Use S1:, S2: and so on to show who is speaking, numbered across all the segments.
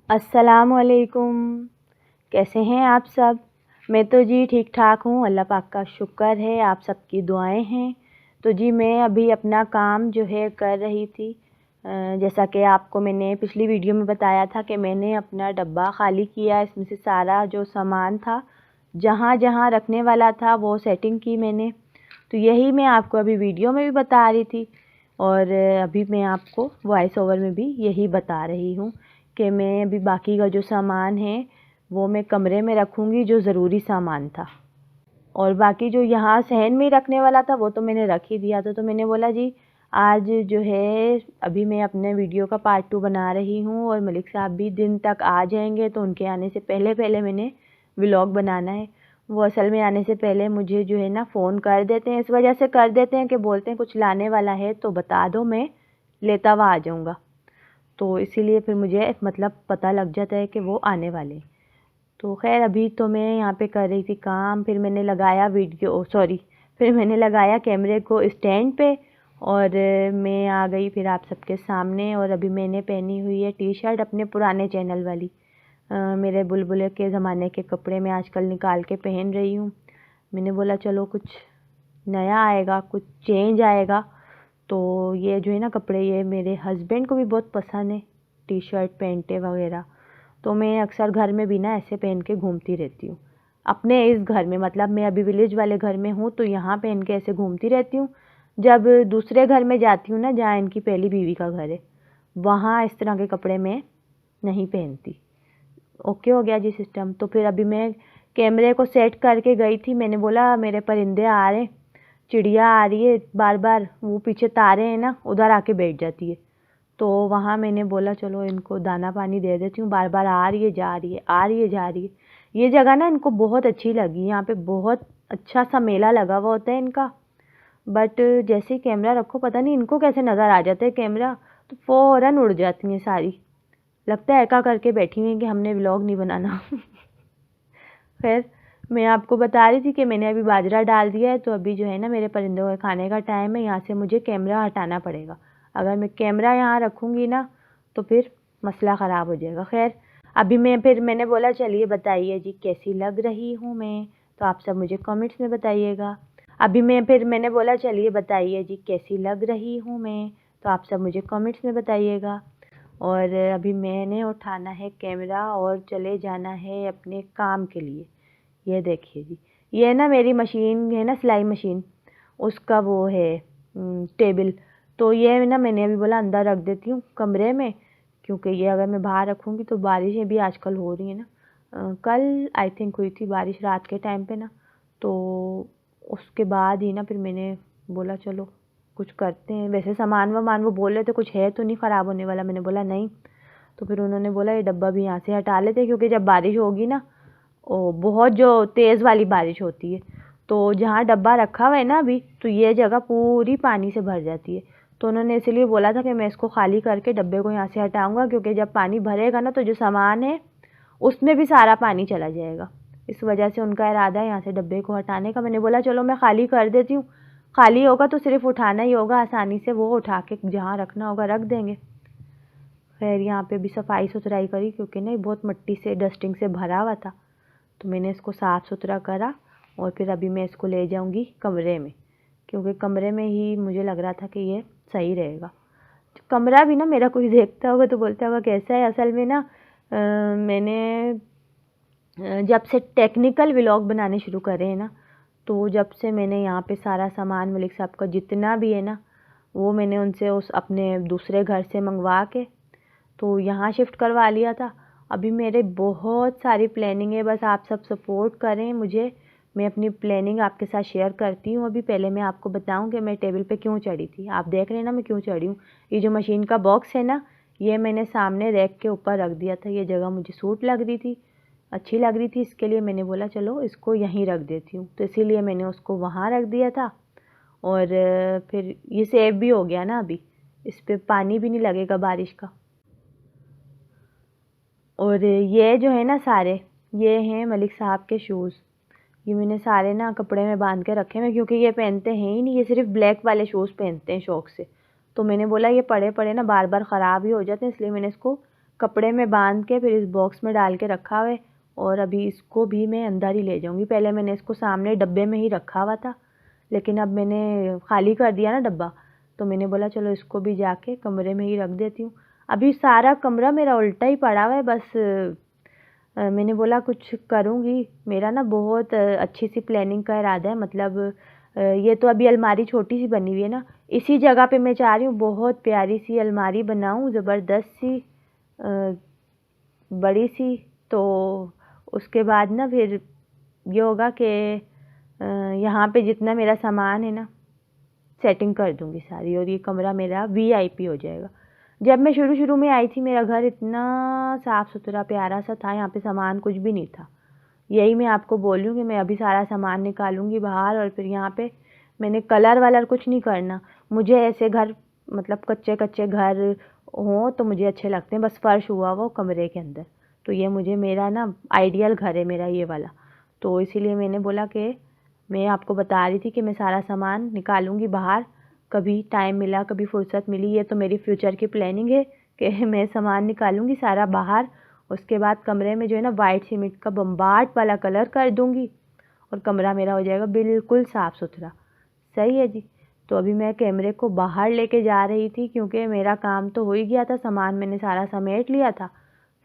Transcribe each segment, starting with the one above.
S1: अस्सलामुअलैकुम। कैसे हैं आप सब? मैं तो जी ठीक ठाक हूँ, अल्लाह पाक का शुक्र है, आप सबकी दुआएं हैं। तो जी मैं अभी अपना काम जो है कर रही थी। जैसा कि आपको मैंने पिछली वीडियो में बताया था कि मैंने अपना डब्बा ख़ाली किया, इसमें से सारा जो सामान था जहाँ जहाँ रखने वाला था वो सेटिंग की मैंने। तो यही मैं आपको अभी वीडियो में भी बता रही थी और अभी मैं आपको वॉइस ओवर में भी यही बता रही हूँ कि मैं अभी बाकी का जो सामान है वो मैं कमरे में रखूँगी, जो ज़रूरी सामान था। और बाकी जो यहाँ सहन में रखने वाला था वो तो मैंने रख ही दिया था। तो मैंने बोला जी आज जो है अभी मैं अपने वीडियो का पार्ट 2 बना रही हूँ और मलिक साहब भी दिन तक आ जाएंगे, तो उनके आने से पहले पहले मैंने व्लॉग बनाना है। वो असल में आने से पहले मुझे जो है ना फ़ोन कर देते हैं, इस वजह से कर देते हैं कि बोलते हैं कुछ लाने वाला है तो बता दो, मैं लेता हुआ आ जाऊँगा। तो इसीलिए फिर मुझे मतलब पता लग जाता है कि वो आने वाले। तो खैर अभी तो मैं यहाँ पे कर रही थी काम, फिर मैंने लगाया फिर मैंने लगाया कैमरे को स्टैंड पे और मैं आ गई फिर आप सबके सामने। और अभी मैंने पहनी हुई है टी शर्ट अपने पुराने चैनल वाली। मेरे बुलबुले के ज़माने के कपड़े मैं आजकल निकाल के पहन रही हूँ। मैंने बोला चलो कुछ नया आएगा, कुछ चेंज आएगा। तो ये जो है ना कपड़े, ये मेरे हस्बैंड को भी बहुत पसंद है, टी शर्ट पैंटें वगैरह। तो मैं अक्सर घर में भी ना ऐसे पहन के घूमती रहती हूँ। अपने इस घर में मतलब मैं अभी विलेज वाले घर में हूँ तो यहाँ पहन के ऐसे घूमती रहती हूँ। जब दूसरे घर में जाती हूँ ना, जहाँ इनकी पहली बीवी का घर है, वहाँ इस तरह के कपड़े मैं नहीं पहनती। ओके हो गया जी सिस्टम। तो फिर अभी मैं कैमरे को सेट करके गई थी। मैंने बोला मेरे परिंदे आ रहे, चिड़िया आ रही है बार बार, वो पीछे तारे हैं ना उधर आके बैठ जाती है। तो वहाँ मैंने बोला चलो इनको दाना पानी दे देती हूँ, बार बार आ रही है जा रही है, आ रही है जा रही है। ये जगह ना इनको बहुत अच्छी लगी, यहाँ पे बहुत अच्छा सा मेला लगा हुआ होता है इनका। बट जैसे ही कैमरा रखो पता नहीं इनको कैसे नज़र आ जाता है कैमरा, तो फ़ौरन उड़ जाती हैं सारी। लगता है ऐका करके बैठी हुई हैं कि हमने व्लॉग नहीं बनाना। खैर मैं आपको बता रही थी कि मैंने अभी बाजरा डाल दिया है, तो अभी जो है ना मेरे परिंदों के खाने का टाइम है, यहाँ से मुझे कैमरा हटाना पड़ेगा। अगर मैं कैमरा यहाँ रखूँगी ना तो फिर मसला ख़राब हो जाएगा। खैर अभी मैंने बोला चलिए बताइए जी कैसी लग रही हूँ मैं, तो आप सब मुझे कमेंट्स में बताइएगा। मैंने बोला चलिए बताइए जी कैसी लग रही हूँ मैं, तो आप सब मुझे कमेंट्स में बताइएगा। और अभी मैंने उठाना है कैमरा और चले जाना है अपने काम के लिए। ये देखिए जी, ये ना मेरी मशीन है ना, सिलाई मशीन, उसका वो है टेबल। तो ये ना मैंने अभी बोला अंदर रख देती हूँ कमरे में, क्योंकि ये अगर मैं बाहर रखूँगी तो बारिशें भी आजकल हो रही हैं ना। कल आई थिंक हुई थी बारिश रात के टाइम पे ना, तो उसके बाद ही ना फिर मैंने बोला चलो कुछ करते हैं। वैसे सामान वामान वो बोल रहे थे कुछ है तो नहीं ख़राब होने वाला, मैंने बोला नहीं। तो फिर उन्होंने बोला ये डब्बा भी यहाँ से हटा लेते, क्योंकि जब बारिश होगी ना, ओ बहुत जो तेज़ वाली बारिश होती है, तो जहाँ डब्बा रखा हुआ है ना अभी, तो ये जगह पूरी पानी से भर जाती है। तो उन्होंने इसीलिए बोला था कि मैं इसको खाली करके डब्बे को यहाँ से हटाऊँगा, क्योंकि जब पानी भरेगा ना तो जो सामान है उसमें भी सारा पानी चला जाएगा। इस वजह से उनका इरादा है यहाँ से डब्बे को हटाने का। मैंने बोला चलो मैं खाली कर देती हूँ, खाली होगा तो सिर्फ उठाना ही होगा, आसानी से वो उठा के जहाँ रखना होगा रख देंगे। खैर यहाँ पे भी सफाई सुथराई करी, क्योंकि नहीं बहुत मिट्टी से डस्टिंग से भरा हुआ था। तो मैंने इसको साफ़ सुथरा करा और फिर अभी मैं इसको ले जाऊंगी कमरे में, क्योंकि कमरे में ही मुझे लग रहा था कि ये सही रहेगा। कमरा भी ना मेरा कोई देखता होगा तो बोलता होगा कैसा है। असल में ना मैंने जब से टेक्निकल व्लॉग बनाने शुरू करे हैं ना, तो जब से मैंने यहाँ पे सारा सामान मलिक साहब का जितना भी है ना, वो मैंने उनसे उस अपने दूसरे घर से मंगवा के तो यहाँ शिफ्ट करवा लिया था। अभी मेरे बहुत सारी प्लानिंग है, बस आप सब सपोर्ट करें मुझे, मैं अपनी प्लानिंग आपके साथ शेयर करती हूँ। अभी पहले मैं आपको बताऊँ कि मैं टेबल पे क्यों चढ़ी थी। आप देख रहे हैं ना मैं क्यों चढ़ी हूँ। ये जो मशीन का बॉक्स है ना, ये मैंने सामने रैक के ऊपर रख दिया था। ये जगह मुझे सूट लग रही थी, अच्छी लग रही थी, इसके लिए मैंने बोला चलो इसको यहीं रख देती हूँ। तो इसीलिए मैंने उसको वहाँ रख दिया था। और फिर ये सेव भी हो गया ना, अभी इस पर पानी भी नहीं लगेगा बारिश का। और ये जो है ना सारे, ये हैं मलिक साहब के शूज़। ये मैंने सारे ना कपड़े में बांध के रखे हैं, क्योंकि ये पहनते हैं ही नहीं, ये सिर्फ ब्लैक वाले शूज़ पहनते हैं शौक़ से। तो मैंने बोला ये पड़े पड़े ना बार बार ख़राब ही हो जाते हैं, इसलिए मैंने इसको कपड़े में बांध के फिर इस बॉक्स में डाल के रखा हुआ है और अभी इसको भी मैं अंदर ही ले जाऊंगी। पहले मैंने इसको सामने डब्बे में ही रखा हुआ था, लेकिन अब मैंने खाली कर दिया ना डब्बा, तो मैंने बोला चलो इसको भी जाके कमरे में ही रख देती हूँ। अभी सारा कमरा मेरा उल्टा ही पड़ा हुआ है, बस मैंने बोला कुछ करूँगी। मेरा ना बहुत अच्छी सी प्लानिंग का इरादा है, मतलब ये तो अभी अलमारी छोटी सी बनी हुई है ना, इसी जगह पे मैं चाह रही हूँ बहुत प्यारी सी अलमारी बनाऊँ, ज़बरदस्त सी बड़ी सी। तो उसके बाद ना फिर ये होगा कि यहाँ पे जितना मेरा सामान है ना सेटिंग कर दूँगी सारी, और ये कमरा मेरा वीआईपी हो जाएगा। जब मैं शुरू में आई थी मेरा घर इतना साफ़ सुथरा प्यारा सा था, यहाँ पे सामान कुछ भी नहीं था। यही मैं आपको बोल रही हूँ कि मैं अभी सारा सामान निकालूंगी बाहर, और फिर यहाँ पे मैंने कलर वलर कुछ नहीं करना। मुझे ऐसे घर मतलब कच्चे कच्चे घर हों तो मुझे अच्छे लगते हैं, बस फर्श हुआ वो कमरे के अंदर। तो ये मुझे मेरा ना आइडियल घर है मेरा ये वाला। तो इसीलिए मैंने बोला कि मैं आपको बता रही थी कि मैं सारा सामान निकालूंगी बाहर, कभी टाइम मिला कभी फुर्सत मिली। ये तो मेरी फ्यूचर की प्लानिंग है कि मैं सामान निकालूंगी सारा बाहर। उसके बाद कमरे में जो है ना वाइट सीमेंट का बम्बार्ड वाला कलर कर दूंगी और कमरा मेरा हो जाएगा बिल्कुल साफ़ सुथरा। सही है जी। तो अभी मैं कैमरे को बाहर लेके जा रही थी क्योंकि मेरा काम तो हो ही गया था, सामान मैंने सारा समेट लिया था।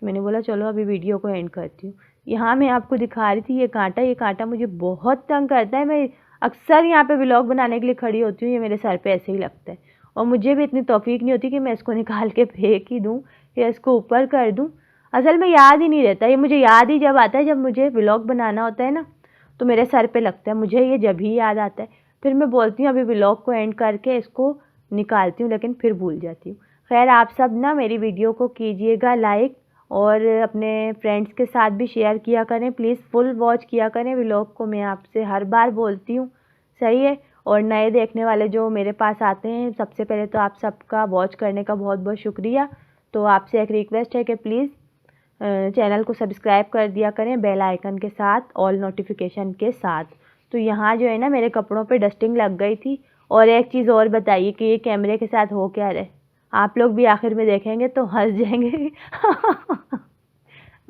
S1: तो मैंने बोला चलो अभी वीडियो को एंड करती हूँ। यहाँ मैं आपको दिखा रही थी ये कांटा मुझे बहुत तंग करता है। मैं अक्सर यहाँ पे व्लॉग बनाने के लिए खड़ी होती हूँ, ये मेरे सर पे ऐसे ही लगता है, और मुझे भी इतनी तौफीक नहीं होती कि मैं इसको निकाल के फेंक ही दूँ या इसको ऊपर कर दूँ। असल में याद ही नहीं रहता, ये मुझे याद ही जब आता है, जब मुझे व्लॉग बनाना होता है ना तो मेरे सर पे लगता है, मुझे ये जब ही याद आता है। फिर मैं बोलती हूँ अभी व्लॉग को एंड करके इसको निकालती हूँ, लेकिन फिर भूल जाती हूँ। खैर आप सब ना मेरी वीडियो को कीजिएगा लाइक, और अपने फ्रेंड्स के साथ भी शेयर किया करें। प्लीज़ फुल वॉच किया करें व्लॉग को, मैं आपसे हर बार बोलती हूँ। सही है। और नए देखने वाले जो मेरे पास आते हैं, सबसे पहले तो आप सबका वॉच करने का बहुत बहुत शुक्रिया। तो आपसे एक रिक्वेस्ट है कि प्लीज़ चैनल को सब्सक्राइब कर दिया करें बेल आइकन के साथ, ऑल नोटिफिकेशन के साथ। तो यहाँ जो है ना मेरे कपड़ों पे डस्टिंग लग गई थी। और एक चीज़ और बताइए कि ये कैमरे के साथ हो क्या रहा है, आप लोग भी आखिर में देखेंगे तो हंस जाएंगे।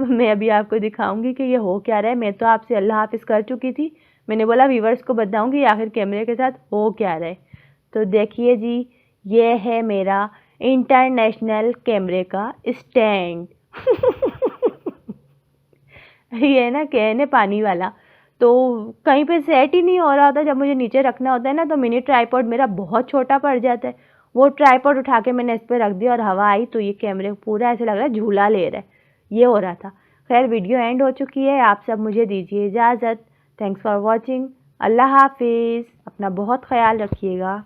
S1: मैं अभी आपको दिखाऊंगी कि ये हो क्या रहा है। मैं तो आपसे अल्लाह हाफिज़ कर चुकी थी, मैंने बोला व्यूवर्स को बताऊंगी आखिर कैमरे के साथ हो क्या रहा है। तो देखिए जी, ये है मेरा इंटरनेशनल कैमरे का स्टैंड। ये है ना कहने पानी वाला, तो कहीं पे सेट ही नहीं हो रहा था। जब मुझे नीचे रखना होता है ना तो मिनी ट्राइपॉड मेरा बहुत छोटा पड़ जाता है। वो ट्राइपॉड उठा के मैंने इस पर रख दिया और हवा आई तो ये कैमरे पूरा ऐसे लग रहा है झूला ले रहा है, ये हो रहा था। खैर वीडियो एंड हो चुकी है, आप सब मुझे दीजिए इजाज़त। Thanks for watching. अल्लाह हाफिज़। अपना बहुत ख्याल रखिएगा।